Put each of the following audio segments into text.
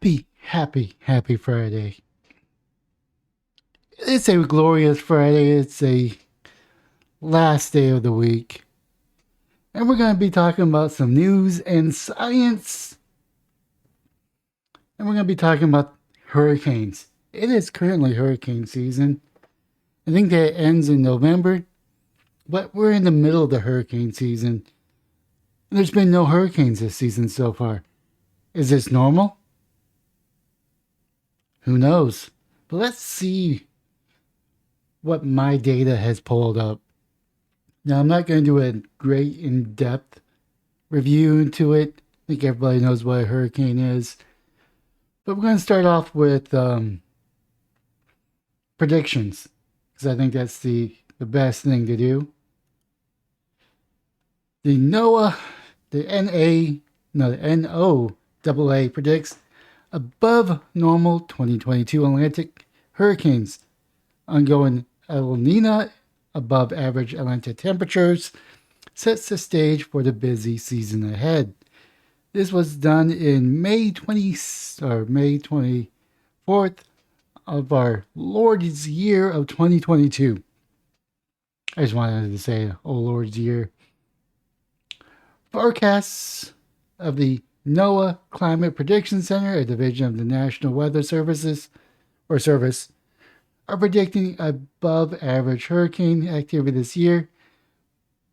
Happy Friday. It's a glorious Friday. It's a last day of the week. And we're going to be talking about some news and science. And we're going to be talking about hurricanes. It is currently hurricane season. I think that ends in November, but we're in the middle of the hurricane season. And there's been no hurricanes this season so far. Is this normal? Who knows? But let's see what my data has pulled up. Now, I'm not going to do a great in depth review into it. I think everybody knows what a hurricane is. But we're going to start off with predictions, because I think that's the best thing to do. The NOAA, the NOAA predicts above normal 2022 Atlantic hurricanes, ongoing El Nino above average Atlantic temperatures, sets the stage for the busy season ahead. This was done in May 24th of our Lord's year of 2022. I just wanted to say, oh Lord's year. Forecasts of the NOAA Climate Prediction Center, a division of the National Weather Service, are predicting above average hurricane activity this year,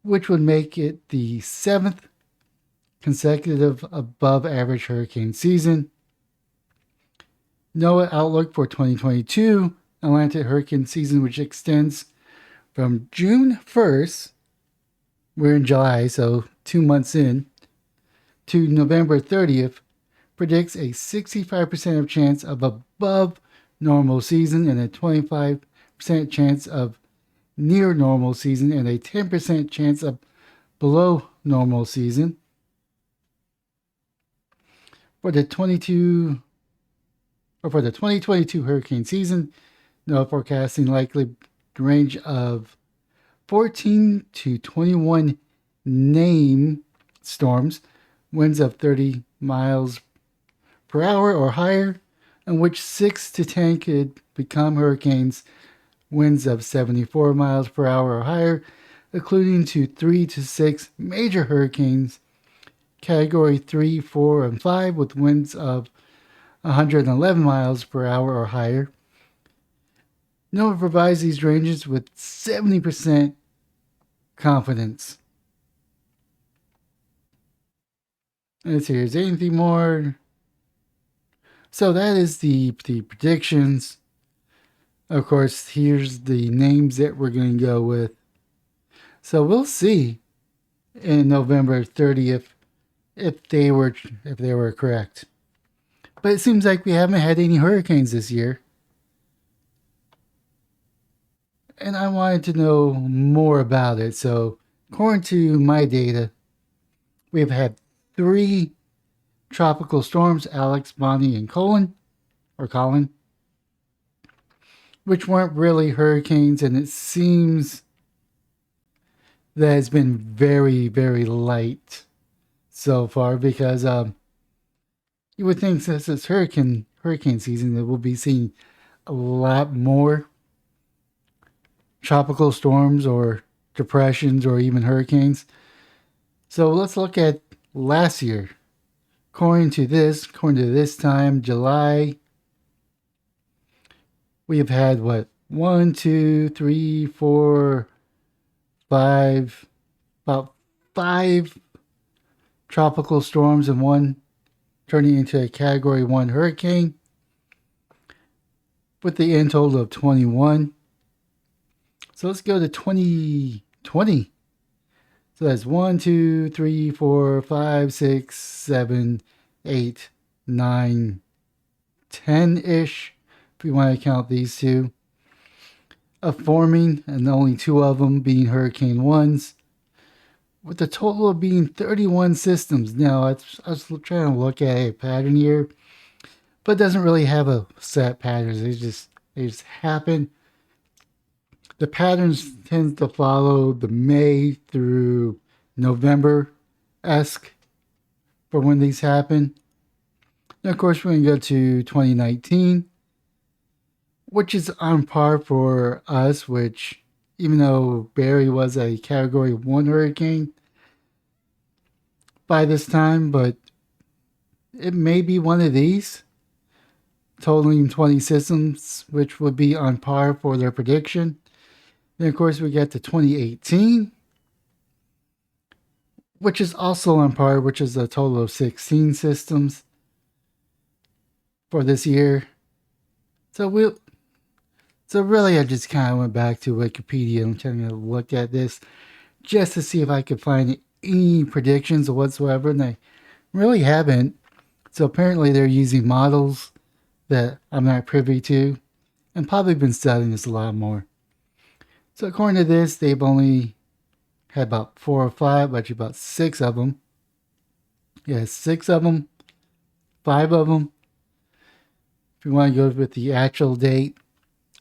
which would make it the 7th consecutive above average hurricane season. NOAA outlook for 2022 Atlantic hurricane season, which extends from June 1st, we're in July, so 2 months in, to November 30th, predicts a 65% of chance of above normal season and a 25% chance of near normal season and a 10% chance of below normal season. For the 2022 hurricane season, NOAA forecasting likely range of 14 to 21 named storms, winds of 30 miles per hour or higher, in which 6 to 10 could become hurricanes, winds of 74 miles per hour or higher, including to 3 to 6 major hurricanes, category 3, 4, and 5, with winds of 111 miles per hour or higher. NOAA provides these ranges with 70% confidence. Let's see, is there anything more? So that is the predictions. Of course, here's the names that we're going to go with. So we'll see in November 30th if they were correct. But it seems like we haven't had any hurricanes this year. And I wanted to know more about it. So according to my data, we've had 3 tropical storms, Alex, Bonnie, and Colin, which weren't really hurricanes, and it seems that it's been very, very light so far because you would think since it's hurricane season that we'll be seeing a lot more tropical storms or depressions or even hurricanes. So let's look at last year. According to this time, July, we've had what? 1, 2, 3, 4, 5, about 5 tropical storms and 1 turning into a category 1 hurricane, with the end total of 21. So let's go to 2020. So that's 1, 2, 3, 4, 5, 6, 7, 8, 9, 10-ish, if we want to count these 2, of forming, and only 2 of them being Hurricane 1s, with a total of being 31 systems. Now, I was trying to look at a pattern here, but it doesn't really have a set pattern. They just happen. The patterns tend to follow the May through November-esque for when these happen. And of course, we're going to go to 2019, which is on par for us, which, even though Barry was a Category 1 hurricane by this time, but it may be one of these, totaling 20 systems, which would be on par for their prediction. Then, of course, we get to 2018, which is also on par, which is a total of 16 systems for this year. So really, I just kind of went back to Wikipedia and trying to look at this just to see if I could find any predictions whatsoever, and I really haven't. So apparently, they're using models that I'm not privy to, and probably been studying this a lot more. So according to this, they've only had about 4 or 5, actually about 6 of them. Yeah, 6 of them, 5 of them. If you want to go with the actual date.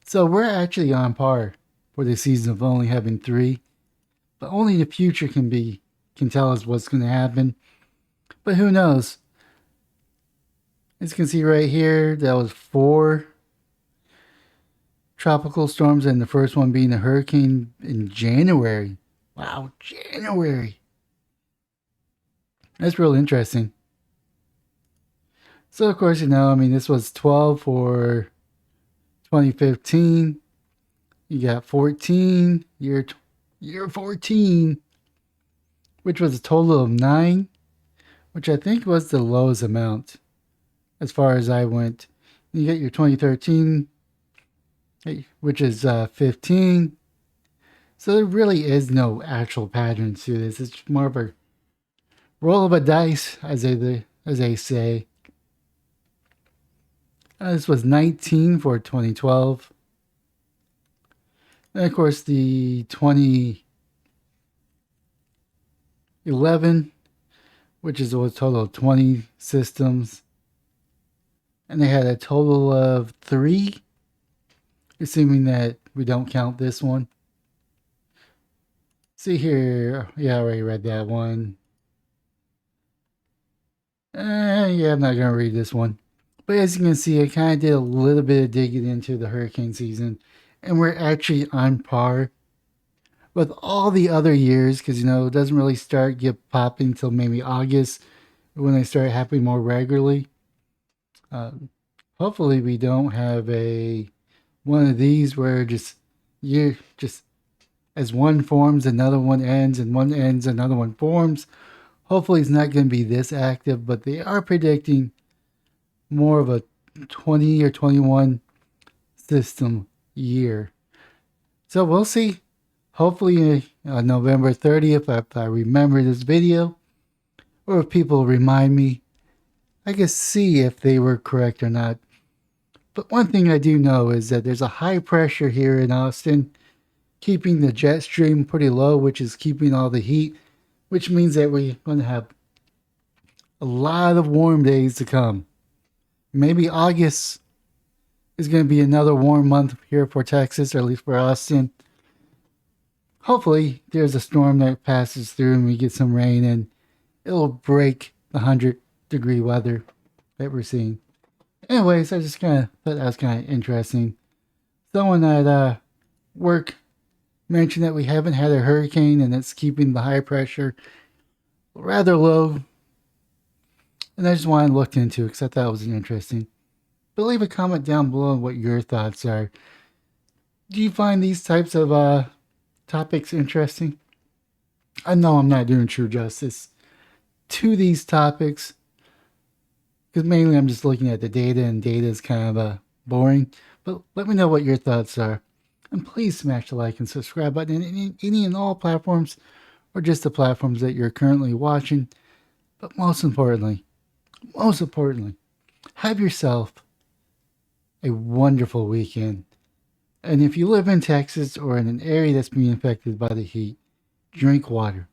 So we're actually on par for the season of only having 3. But only the future can tell us what's going to happen. But who knows? As you can see right here, that was 4 tropical storms, and the first one being a hurricane in January. Wow, January. That's real interesting. So, of course, this was 12 for 2015. You got 14, year 14, which was a total of 9, which I think was the lowest amount as far as I went. You get your 2013, which is 15. So there really is no actual pattern to this. It's more of a roll of a dice, as they say. This was 19 for 2012. And of course, the 2011, which is a total of 20 systems. And they had a total of 3, assuming that we don't count this one. See here. Yeah, I already read that one. Yeah, I'm not going to read this one. But as you can see, I kind of did a little bit of digging into the hurricane season. And we're actually on par with all the other years. Because, it doesn't really get popping until maybe August, when they start happening more regularly. Hopefully we don't have one of these where just as one forms, another one ends, and one ends, another one forms. Hopefully it's not going to be this active, but they are predicting more of a 20 or 21 system year. So we'll see. Hopefully on November 30th, if I remember this video, or if people remind me, I can see if they were correct or not. But one thing I do know is that there's a high pressure here in Austin, keeping the jet stream pretty low, which is keeping all the heat, which means that we're going to have a lot of warm days to come. Maybe August is going to be another warm month here for Texas, or at least for Austin. Hopefully, there's a storm that passes through and we get some rain, and it'll break the 100-degree weather that we're seeing. Anyways, I just kind of thought that was kind of interesting. Someone at work mentioned that we haven't had a hurricane, and it's keeping the high pressure rather low. And I just wanted to look into it because I thought it was interesting. But leave a comment down below what your thoughts are. Do you find these types of topics interesting? I know I'm not doing true justice to these topics, because mainly I'm just looking at the data, and data is kind of boring. But let me know what your thoughts are. And please smash the like and subscribe button in any and all platforms, or just the platforms that you're currently watching. But most importantly, have yourself a wonderful weekend. And if you live in Texas or in an area that's being affected by the heat, drink water.